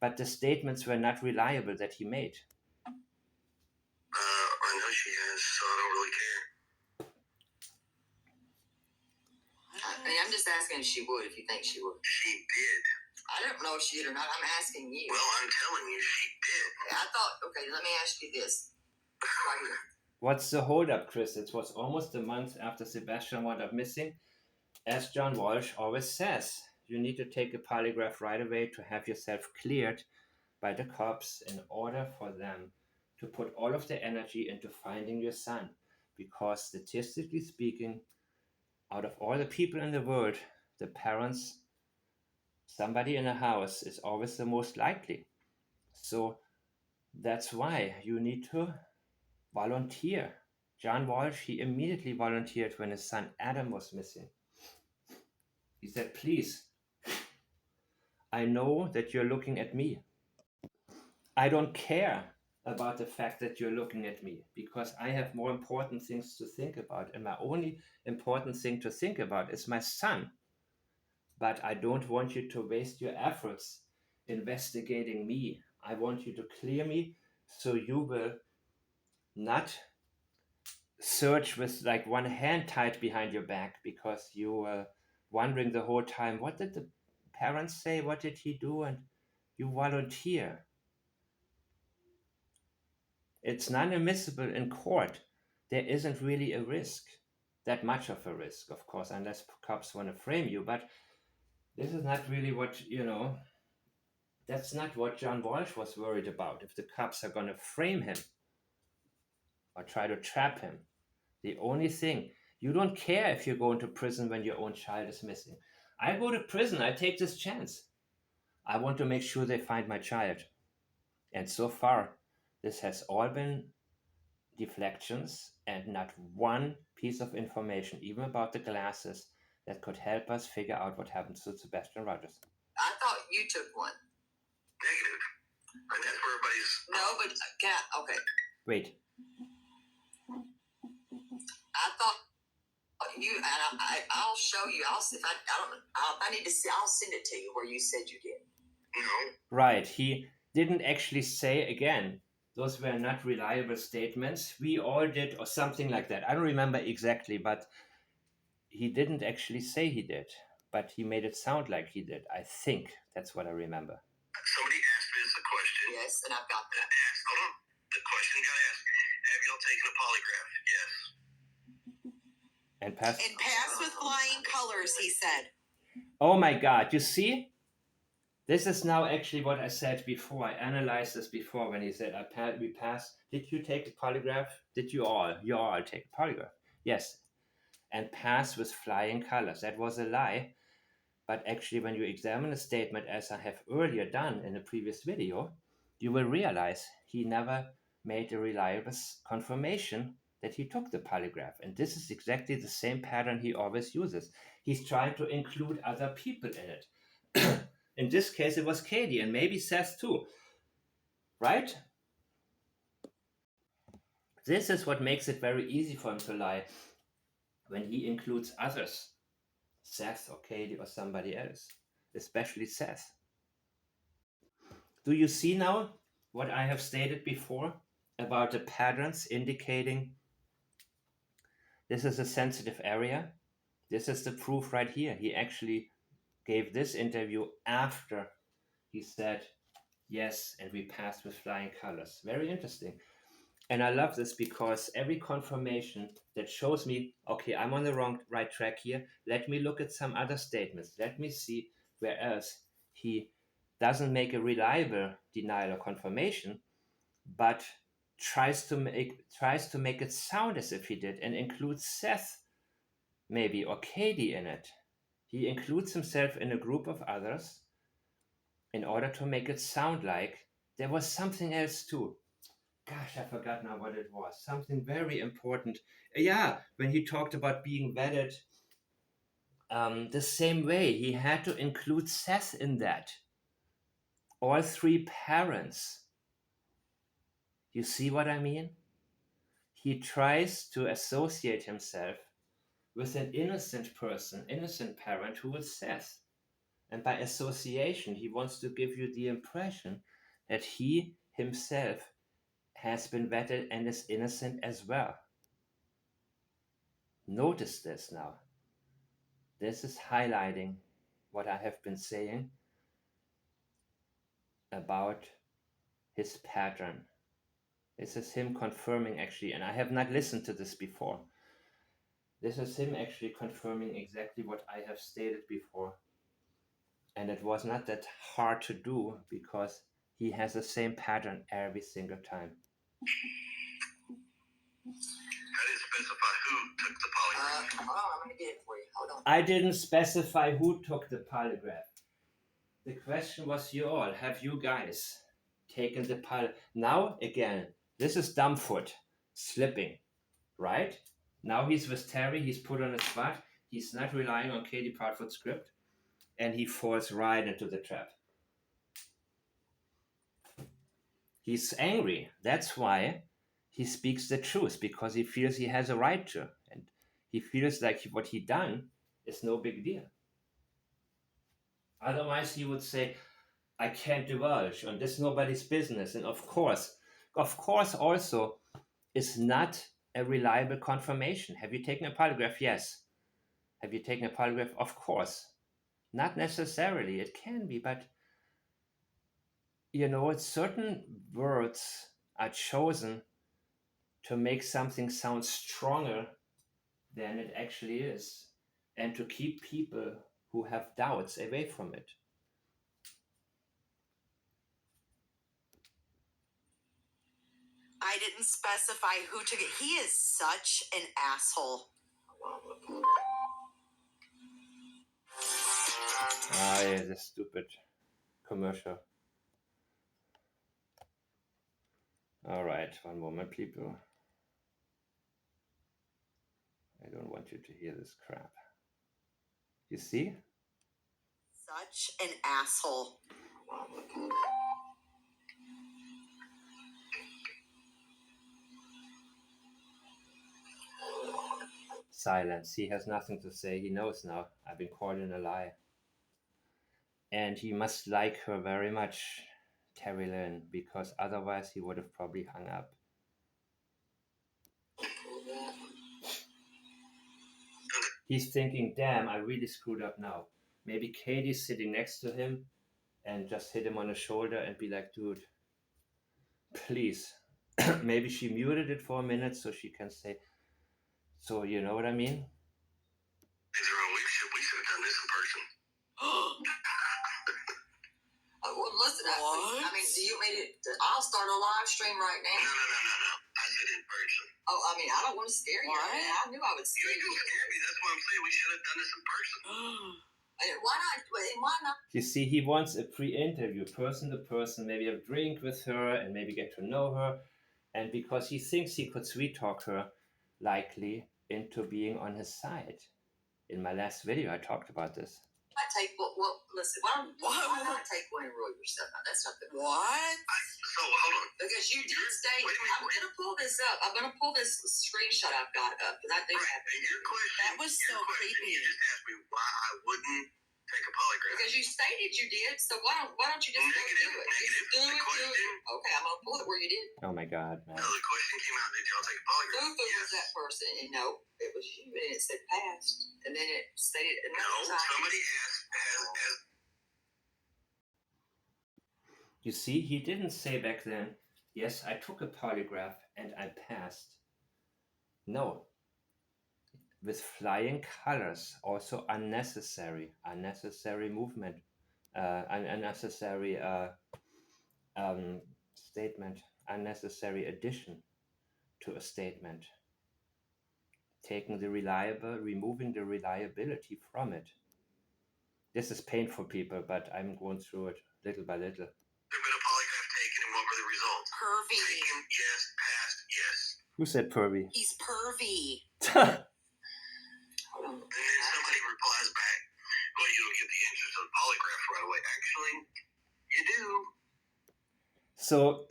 but the statements were not reliable that he made. I know she has, so I don't really care. I mean, I'm just asking if she would, if you think she would. She did. I don't know if she did or not. I'm asking you. Well, I'm telling you, she did. I thought, okay, let me ask you this. Right here. What's the holdup, Chris? It was almost a month after Sebastian went up missing. As John Walsh always says, you need to take a polygraph right away to have yourself cleared by the cops in order for them to put all of their energy into finding your son. Because statistically speaking, out of all the people in the world, the parents, somebody in a house is always the most likely. So that's why you need to volunteer. John Walsh, he immediately volunteered when his son Adam was missing. He said, please, I know that you're looking at me. I don't care about the fact that you're looking at me, because I have more important things to think about. And my only important thing to think about is my son. But I don't want you to waste your efforts investigating me. I want you to clear me so you will not search with like one hand tied behind your back, because you were wondering the whole time, what did the parents say? What did he do? And you volunteer. It's non-admissible in court. There isn't really a risk, that much of a risk, of course, unless cops want to frame you. But this is not really what, that's not what John Walsh was worried about. If the cops are going to frame him or try to trap him, the only thing, you don't care if you're going to prison when your own child is missing. I go to prison, I take this chance. I want to make sure they find my child. And so far, this has all been deflections and not one piece of information, even about the glasses, that could help us figure out what happened to Sebastian Rogers. I thought you took one. Negative. And that's where everybody's... No, but okay. Wait. I thought you, and I'll show you. I'll see if I need to see. I'll send it to you where you said you did. No. Right. He didn't actually say again. Those were not reliable statements. We all did, or something like that. I don't remember exactly, but he didn't actually say he did. But he made it sound like he did. I think that's what I remember. Somebody asked me this a question. Yes, and I've got that. Hold on. The question got asked. Have y'all taken a polygraph? Yes. And passed. And pass with flying colors, he said. Oh my God, you see? This is now actually what I said before. I analyzed this before when he said, we passed. Did you take a polygraph? Did you all take a polygraph? Yes. And pass with flying colors. That was a lie. But actually, when you examine a statement, as I have earlier done in a previous video, you will realize he never made a reliable confirmation that he took the polygraph. And this is exactly the same pattern he always uses. He's trying to include other people in it. In this case, it was Katie, and maybe Seth too, right? This is what makes it very easy for him to lie, when he includes others, Seth or Katie or somebody else, especially Seth. Do you see now what I have stated before about the patterns indicating this is a sensitive area? This is the proof right here. He actually gave this interview after he said yes, and we passed with flying colors. Very interesting. And I love this because every confirmation that shows me, okay, I'm on the right track here. Let me look at some other statements. Let me see where else he doesn't make a reliable denial or confirmation, but tries to make it sound as if he did, and includes Seth maybe or Katie in it. He includes himself in a group of others in order to make it sound like there was something else too. Gosh, I forgot now what it was. Something very important. Yeah, when he talked about being vetted, the same way, he had to include Seth in that. All three parents. You see what I mean? He tries to associate himself with an innocent person, innocent parent who is Seth. And by association, he wants to give you the impression that he himself has been vetted and is innocent as well. Notice this now. This is highlighting what I have been saying about his pattern. This is him confirming actually, and I have not listened to this before. This is him actually confirming exactly what I have stated before. And it was not that hard to do because he has the same pattern every single time. I didn't specify who took the polygraph. Hold on, I'm gonna get it for you. Hold on. I didn't specify who took the polygraph. The question was you all. Have you guys taken the polygraph? Now, again, this is Dumbfoot slipping, right? Now he's with Terry. He's put on a spot. He's not relying on Katie Proudfoot's script. And he falls right into the trap. He's angry. That's why he speaks the truth, because he feels he has a right to. And he feels like what he done is no big deal. Otherwise, he would say, I can't divulge, and this is nobody's business. And of course, also, is not a reliable confirmation. Have you taken a polygraph? Yes. Have you taken a polygraph? Of course. Not necessarily. It can be, but certain words are chosen to make something sound stronger than it actually is, and to keep people who have doubts away from it. I didn't specify who took it. He is such an asshole. Ah, yeah, the stupid commercial. All right, one moment, people. I don't want you to hear this crap. You see? Such an asshole. Silence. He has nothing to say. He knows now. I've been caught in a lie. And he must like her very much, Terry Lynn, because otherwise he would have probably hung up. He's thinking, damn, I really screwed up now. Maybe Katie's sitting next to him and just hit him on the shoulder and be like, dude, please. Maybe she muted it for a minute so she can say, so you know what I mean? We should have done this in person. Well, listen, What? I mean, do you mean it? I'll start a live stream right now. No. I said in person. Oh, I mean, I don't want to scare you. What? I knew I would You scare ain't you. gonna scare me. That's why I'm saying we should have done this in person. Why not? Why not? You see, he wants a pre-interview, person to person, maybe have a drink with her and maybe get to know her. and because he thinks he could sweet talk her, likely into being on his side. In my last video, I talked about this. I take listen. Why not take one and roll yourself out? That's not the What? So hold on. because you did state. Wait a minute, I'm gonna pull this up. I'm gonna pull this screenshot I've got up because I do Right. have And your question. That was so your question, creepy. You just asked me why I wouldn't take a polygraph. because you stated you did. So why don't you just go Negative, do it? negative. Just do The it. Do it. question. Okay, I'm gonna pull it where you did. Oh my God, man. No, the question came out. Did y'all take a polygraph? Fufu was that person, and no, it was you, and it said passed, and then it stated No, another time. somebody has You see, he didn't say back then, yes, I took a polygraph and I passed. No. With flying colors, also unnecessary movement, unnecessary statement, unnecessary addition to a statement. Taking the reliable, removing the reliability from it. This is painful, people, but I'm going through it little by little. There been a polygraph taken, and what were the results? Pervy. Taken, yes. Passed, yes. Who said pervy? He's pervy. Hold on. And then somebody replies back, "Well, you don't get the answers to the polygraph right away." Actually, you do. So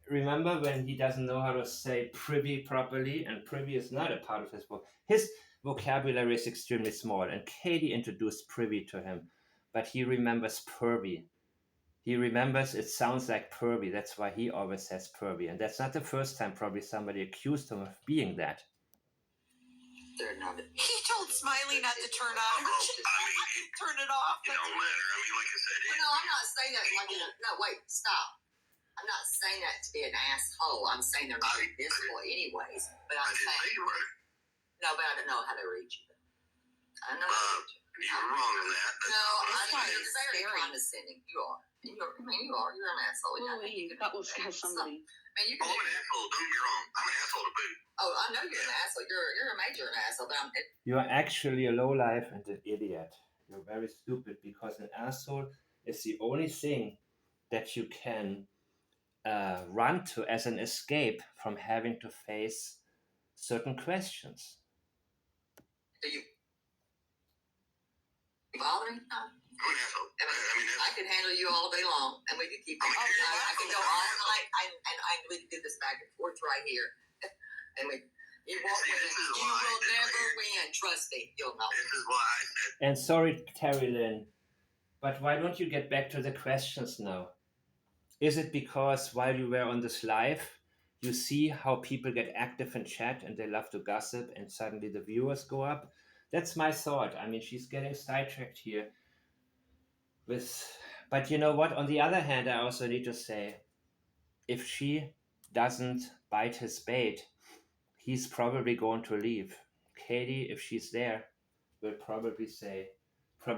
remember when he doesn't know how to say privy properly, and privy is not a part of his book. His vocabulary is extremely small, and Katie introduced privy to him, but he remembers pervy. He remembers it sounds like pervy. That's why he always says pervy, and that's not the first time probably somebody accused him of being that. They're not. He told Smiley not to turn on her. Turn it off. It don't matter. I mean, like I said, Well, no, I'm not saying that like no, wait, stop. I'm not saying that to be an asshole. I'm saying they're not invisible anyways. But I I'm didn't say saying you were. no, but I don't know how to read you. I know how to read you. You were wrong on that. No, This guy you're is very scary. condescending. You are. I mean, you are. You're an asshole. I think you could. That was somebody. I mean, you Oh, can. I'm an asshole. Don't get me wrong. I'm an asshole to boot. Oh, I know you're an asshole. You're a major asshole. But You are actually a lowlife and an idiot. You're very stupid because an asshole is the only thing that you can run to as an escape from having to face certain questions. do you bother me? No. I'm an asshole. I mean, I can handle you all day long, and we can keep. Oh, I can go all night, and we can do this back and forth right here, and you won't See, win. this is You why will this never right win. Trust me, you'll know. this is why I said And sorry, Terry Lynn, but why don't you get back to the questions now? Is it because while you were on this live, you see how people get active in chat and they love to gossip and suddenly the viewers go up? That's my thought. I mean, she's getting sidetracked here. But you know what? On the other hand, I also need to say, if she doesn't bite his bait, he's probably going to leave. Katie, if she's there, will probably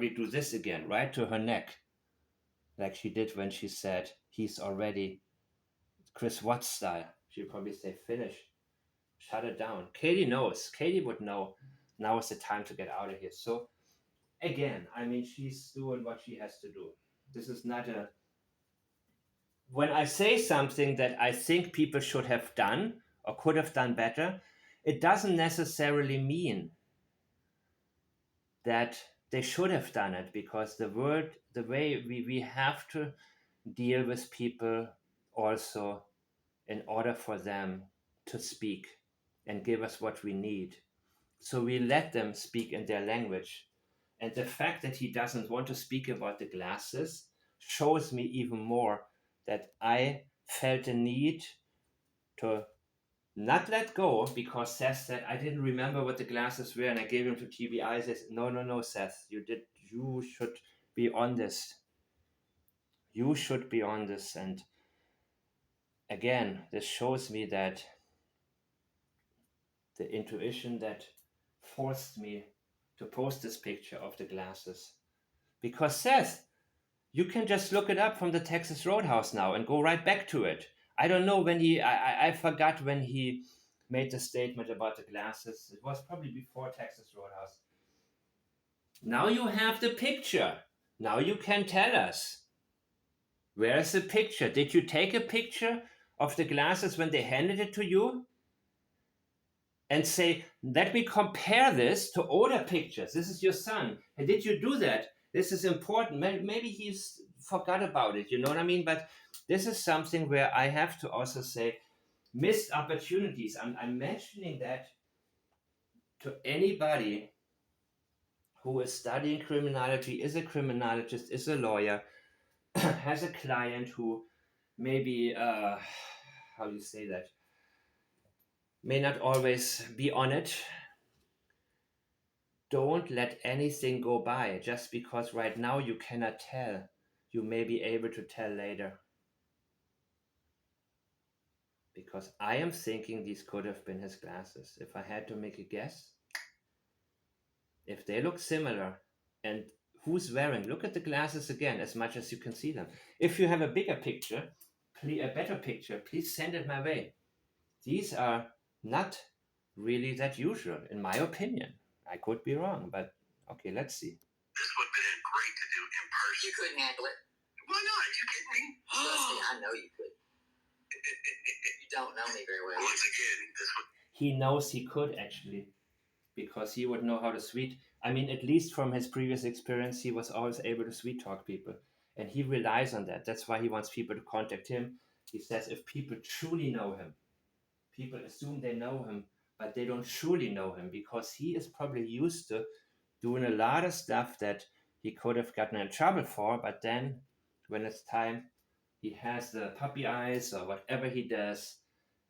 do this again, right to her neck, like she did when she said he's already Chris Watts style. She'll probably say, finish, shut it down. Katie knows. Katie would know. Now is the time to get out of here. So again, I mean, she's doing what she has to do. This is not a... When I say something that I think people should have done or could have done better, it doesn't necessarily mean that they should have done it, because the way we have to deal with people also in order for them to speak and give us what we need. So we let them speak in their language. And the fact that he doesn't want to speak about the glasses shows me even more that I felt a need to not let go, because Seth said, I didn't remember what the glasses were and I gave them to TBI. Says, no, Seth, you should be on this. You should be on this. And again, this shows me that the intuition that forced me to post this picture of the glasses. Because Seth, you can just look it up from the Texas Roadhouse now and go right back to it. I don't know when I forgot when he made the statement about the glasses. It was probably before Texas Roadhouse. Now you have the picture. Now you can tell us. Where is the picture? Did you take a picture of the glasses when they handed it to you and say, let me compare this to older pictures. This is your son. And did you do that? This is important. Maybe he's forgot about it. You know what I mean? But this is something where I have to also say missed opportunities. I'm mentioning that to anybody who is studying criminology, is a criminologist, is a lawyer, has a client who maybe, how do you say that, may not always be on it. Don't let anything go by just because right now you cannot tell. You may be able to tell later. Because I am thinking these could have been his glasses. If I had to make a guess, if they look similar, and who's wearing, look at the glasses again as much as you can see them. If you have a bigger picture, a better picture, please send it my way. These are not really that usual, in my opinion. I could be wrong, but okay, let's see. This would have been great to do in person. You couldn't handle it. Why not? You kidding me? Trust me, I know you could. You don't know me very well. Once again, this would. He knows he could actually, because he would know how to sweet. I mean, at least from his previous experience, he was always able to sweet talk people, and he relies on that. That's why he wants people to contact him. He says if people truly know him, people assume they know him, but they don't truly know him because he is probably used to doing a lot of stuff that he could have gotten in trouble for, but then when it's time, he has the puppy eyes or whatever he does,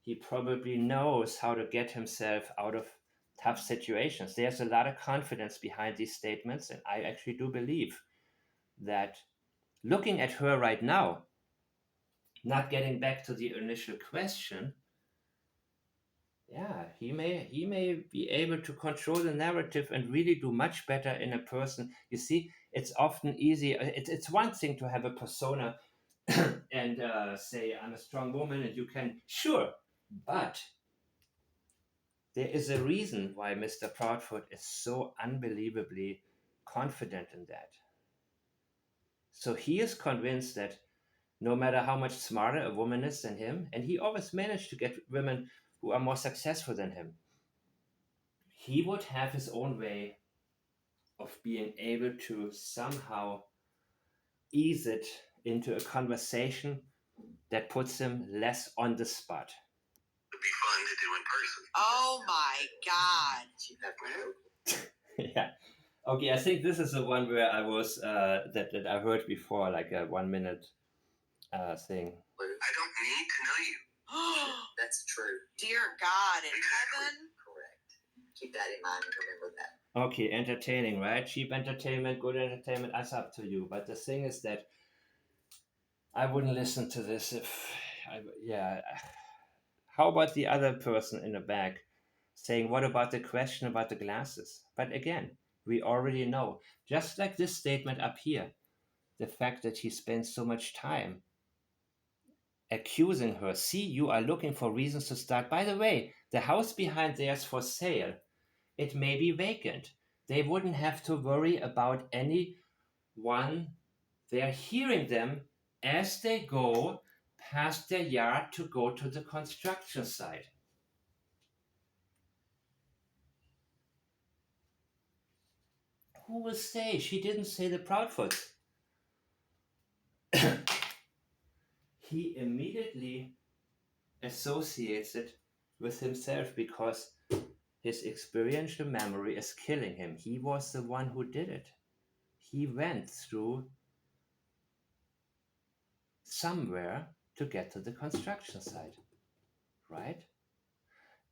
he probably knows how to get himself out of tough situations. There's a lot of confidence behind these statements, and I actually do believe that looking at her right now, not getting back to the initial question, yeah, he may be able to control the narrative and really do much better in a person. You see, it's often easy. It's one thing to have a persona and say, I'm a strong woman and you can, sure, but there is a reason why Mr. Proudfoot is so unbelievably confident in that. So he is convinced that no matter how much smarter a woman is than him, and he always managed to get women who are more successful than him, he would have his own way of being able to somehow ease it into a conversation that puts him less on the spot. It'd be fun to do in person. Oh my God. You have to know. Yeah. Okay, I think this is the one where I was that I heard before, like a 1 minute thing. I don't need to know you. That's true. Dear God in heaven. Correct. Keep that in mind and remember that. Okay, entertaining, right? Cheap entertainment, good entertainment, that's up to you. But the thing is that I wouldn't listen to this if, How about the other person in the back saying, what about the question about the glasses? But again, we already know. Just like this statement up here, the fact that he spends so much time accusing her. See, you are looking for reasons to start. By the way, the house behind there is for sale. It may be vacant. They wouldn't have to worry about anyone. They're hearing them as they go past their yard to go to the construction site. Who will say? She didn't say the Proudfoot. He immediately associates it with himself because his experiential memory is killing him. He was the one who did it. He went through somewhere to get to the construction site, right?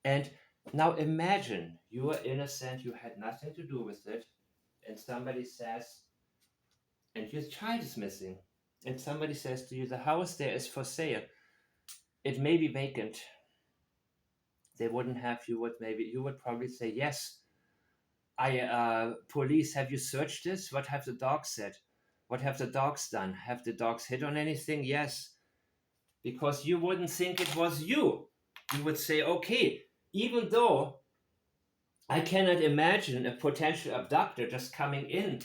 And now imagine you are innocent, you had nothing to do with it, and somebody says, and your child is missing, and somebody says to you, the house there is for sale. It may be vacant. They wouldn't have you would probably say, yes. Police, have you searched this? What have the dogs said? What have the dogs done? Have the dogs hit on anything? Yes. Because you wouldn't think it was you. You would say, okay, even though I cannot imagine a potential abductor just coming in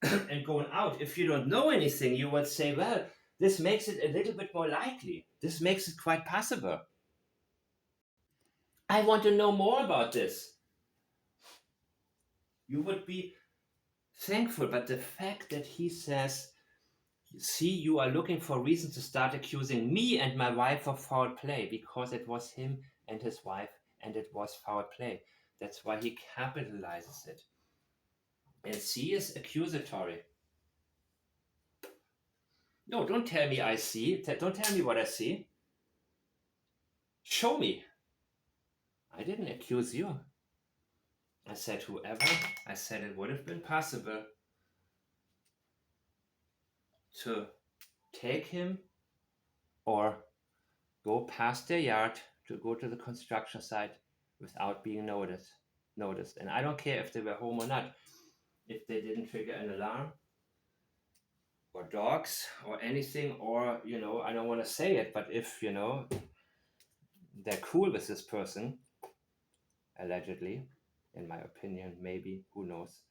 and going out. If you don't know anything, you would say, well, This makes it a little bit more likely. This makes it quite possible. I want to know more about this. You would be thankful, but the fact that he says, see, you are looking for reason to start accusing me and my wife of foul play, because it was him and his wife and it was foul play. That's why he capitalizes it. And C is accusatory. No, don't tell me I see. Don't tell me what I see. Show me. I didn't accuse you. I said whoever. I said it would have been possible to take him or go past their yard to go to the construction site without being noticed. And I don't care if they were home or not. If they didn't trigger an alarm or dogs or anything, or, I don't want to say it, but if, they're cool with this person, allegedly, in my opinion, maybe, who knows,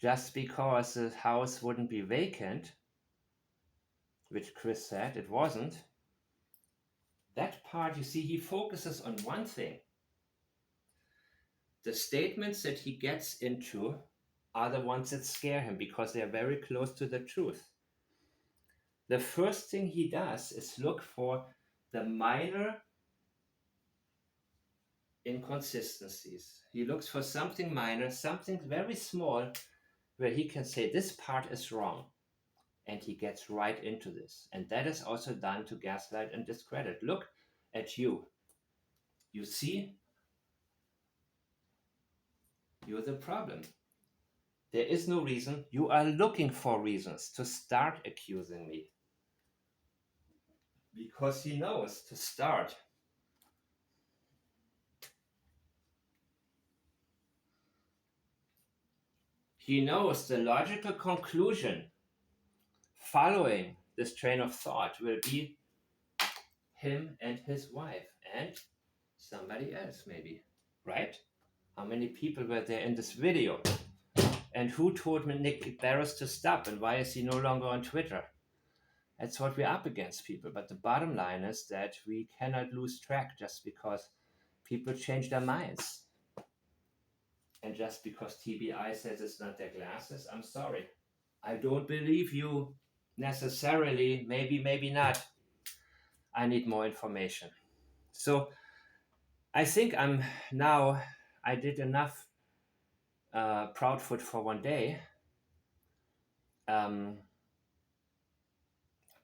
just because the house wouldn't be vacant, which Chris said it wasn't, that part, you see, he focuses on one thing. The statements that he gets into are the ones that scare him because they are very close to the truth. The first thing he does is look for the minor inconsistencies. He looks for something minor, something very small, where he can say this part is wrong. And he gets right into this. And that is also done to gaslight and discredit. Look at you. You see, you're the problem. There is no reason. You are looking for reasons to start accusing me. Because he knows to start. He knows the logical conclusion following this train of thought will be him and his wife and somebody else maybe, right? How many people were there in this video? And who told Nick Barris to stop, and why is he no longer on Twitter? That's what we're up against, people. But the bottom line is that we cannot lose track just because people change their minds. And just because TBI says it's not their glasses, I'm sorry. I don't believe you necessarily. Maybe not. I need more information. So I think I did enough Proudfoot for one day.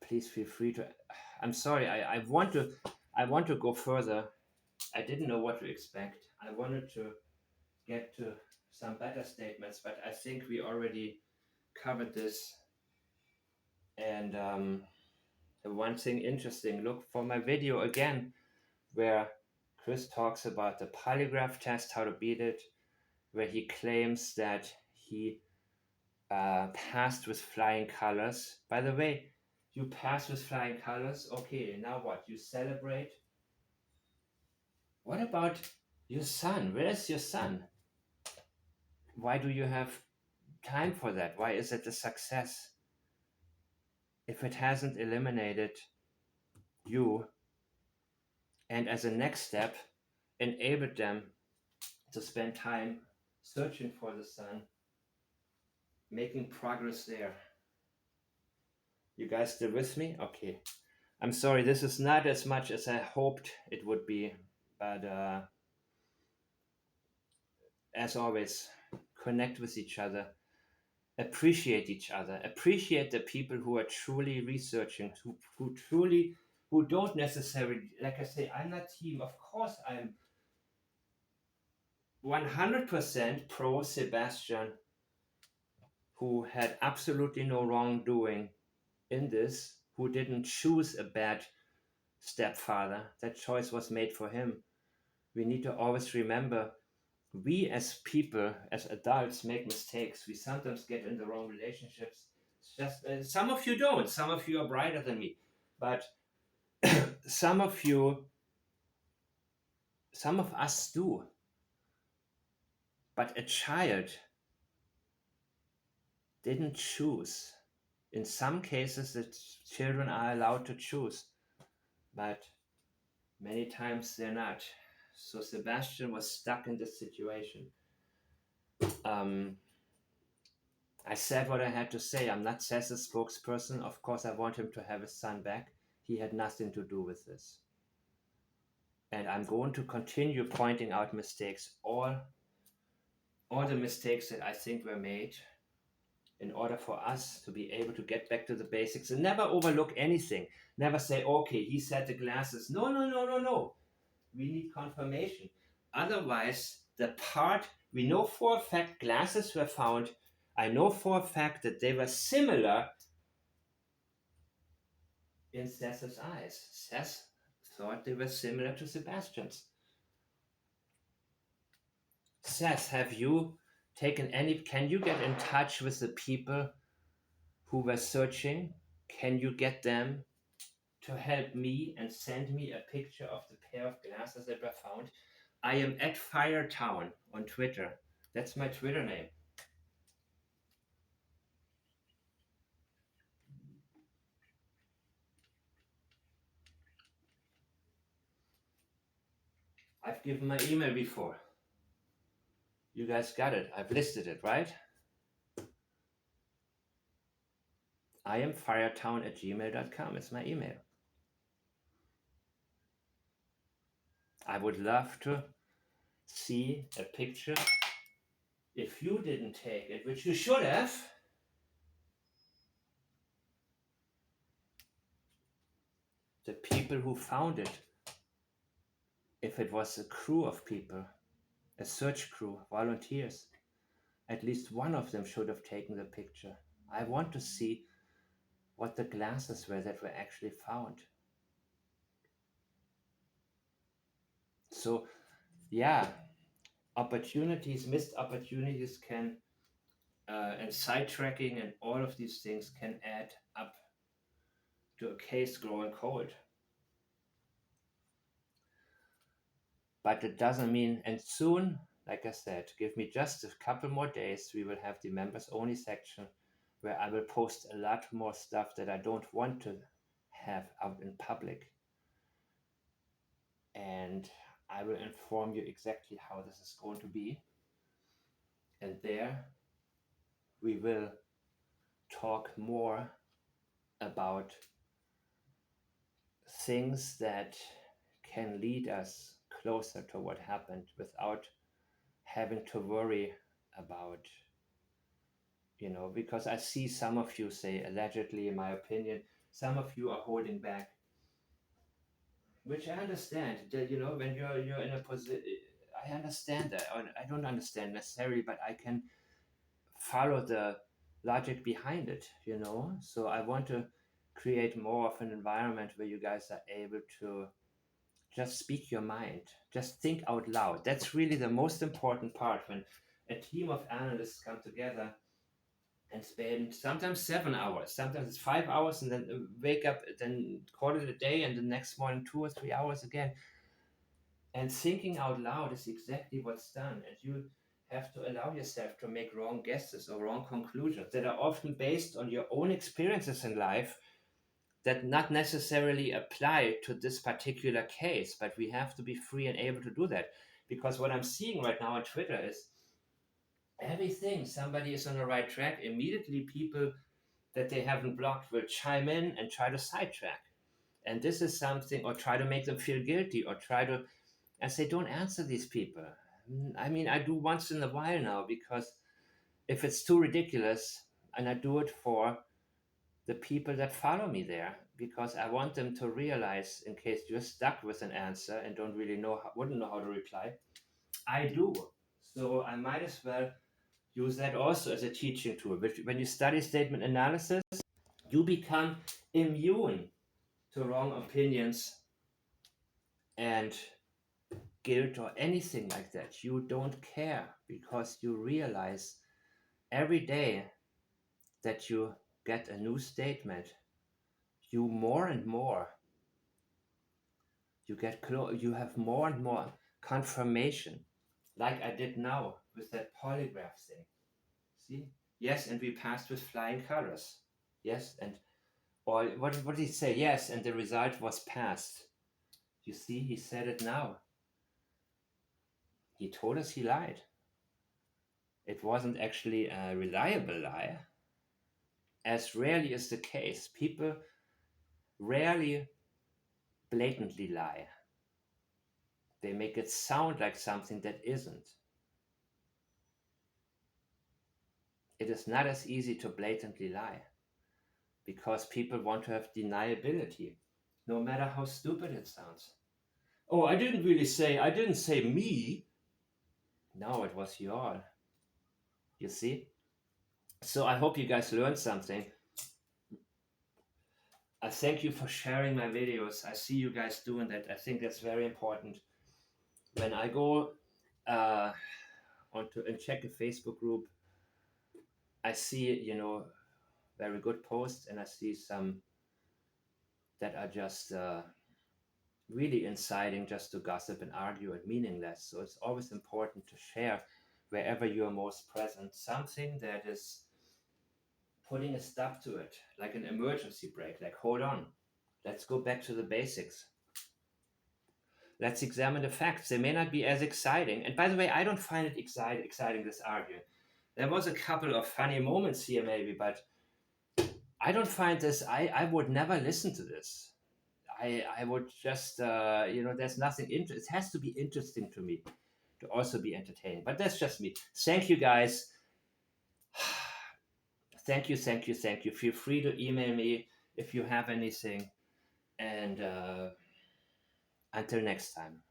Please feel free to. I'm sorry. I want to go further. I didn't know what to expect. I wanted to get to some better statements, but I think we already covered this. And one thing interesting. Look for my video again, where Chris talks about the polygraph test, how to beat it, where he claims that he passed with flying colors. By the way, you pass with flying colors. Okay, now what? You celebrate? What about your son? Where is your son? Why do you have time for that? Why is it a success? If it hasn't eliminated you, and as a next step, enabled them to spend time searching for the son, making progress there. You guys still with me? Okay. I'm sorry, this is not as much as I hoped it would be, but as always, connect with each other, appreciate each other, appreciate the people who are truly researching, who don't necessarily, like I say, I'm not team. Of course, I'm 100% pro-Sebastian, who had absolutely no wrongdoing in this, who didn't choose a bad stepfather. That choice was made for him. We need to always remember, we as people, as adults, make mistakes. We sometimes get in the wrong relationships. It's just some of you don't. Some of you are brighter than me, but some of us do. But a child didn't choose. In some cases, the children are allowed to choose, but many times they're not. So Sebastian was stuck in this situation. I said what I had to say. I'm not Seth's spokesperson. Of course, I want him to have his son back. He had nothing to do with this. And I'm going to continue pointing out mistakes, all the mistakes that I think were made, in order for us to be able to get back to the basics and never overlook anything. Never say, okay, he said the glasses. No. We need confirmation. Otherwise, we know for a fact glasses were found. I know for a fact that they were similar in Seth's eyes. Seth thought they were similar to Sebastian's. Seth, have you taken can you get in touch with the people who were searching? Can you get them to help me and send me a picture of the pair of glasses that were found? I am at Firetown on Twitter. That's my Twitter name. I've given my email before. You guys got it. I've listed it, right? I am firetown@gmail.com. It's my email. I would love to see a picture. If you didn't take it, which you should have, the people who found it, if it was a crew of people, a search crew, volunteers, at least one of them should have taken the picture. I want to see what the glasses were that were actually found. So, yeah, missed opportunities can, and sidetracking and all of these things can add up to a case growing cold. But it doesn't mean, and soon, like I said, give me just a couple more days, we will have the members only section where I will post a lot more stuff that I don't want to have out in public. And I will inform you exactly how this is going to be. And there we will talk more about things that can lead us closer to what happened without having to worry about, because I see some of you say, allegedly, in my opinion, some of you are holding back, which I understand. That, when you're in a position, I understand that. I don't understand necessarily, but I can follow the logic behind it, So I want to create more of an environment where you guys are able to just speak your mind, just think out loud. That's really the most important part, when a team of analysts come together and spend sometimes 7 hours, sometimes it's 5 hours, and then wake up, then call it a day, and the next morning 2 or 3 hours again. And thinking out loud is exactly what's done. And you have to allow yourself to make wrong guesses or wrong conclusions that are often based on your own experiences in life that not necessarily apply to this particular case, but we have to be free and able to do that. Because what I'm seeing right now on Twitter is everything, somebody is on the right track, immediately people that they haven't blocked will chime in and try to sidetrack. And this is something, or try to make them feel guilty, or I say, don't answer these people. I mean, I do once in a while now, because if it's too ridiculous, and I do it for the people that follow me there, because I want them to realize, in case you're stuck with an answer and wouldn't know how to reply, I do. So I might as well use that also as a teaching tool. When you study statement analysis, you become immune to wrong opinions and guilt or anything like that. You don't care, because you realize every day that you get a new statement, you more and more, you have more and more confirmation, like I did now with that polygraph thing. See, Yes, and we passed with flying colors. Yes, and or what did he say? Yes, and the result was passed. You see, he said it now. He told us he lied. It wasn't actually a reliable lie, as rarely is the case. People rarely blatantly lie. They make it sound like something that isn't. It is not as easy to blatantly lie because people want to have deniability, no matter how stupid it sounds. Oh, I didn't say me. No, it was y'all. You see? So I hope you guys learned something. I thank you for sharing my videos. I see you guys doing that. I think that's very important. When I go onto and check a Facebook group, I see, very good posts, and I see some that are just really inciting, just to gossip and argue and meaningless. So it's always important to share wherever you are most present something that is putting a stop to it, like an emergency brake, like hold on, let's go back to the basics. Let's examine the facts. They may not be as exciting. And by the way, I don't find it exciting, this argument. There was a couple of funny moments here maybe, but I don't find this, I would never listen to this. I would just, there's nothing, it has to be interesting to me to also be entertaining. But that's just me. Thank you guys. Thank you. Feel free to email me if you have anything. And until next time.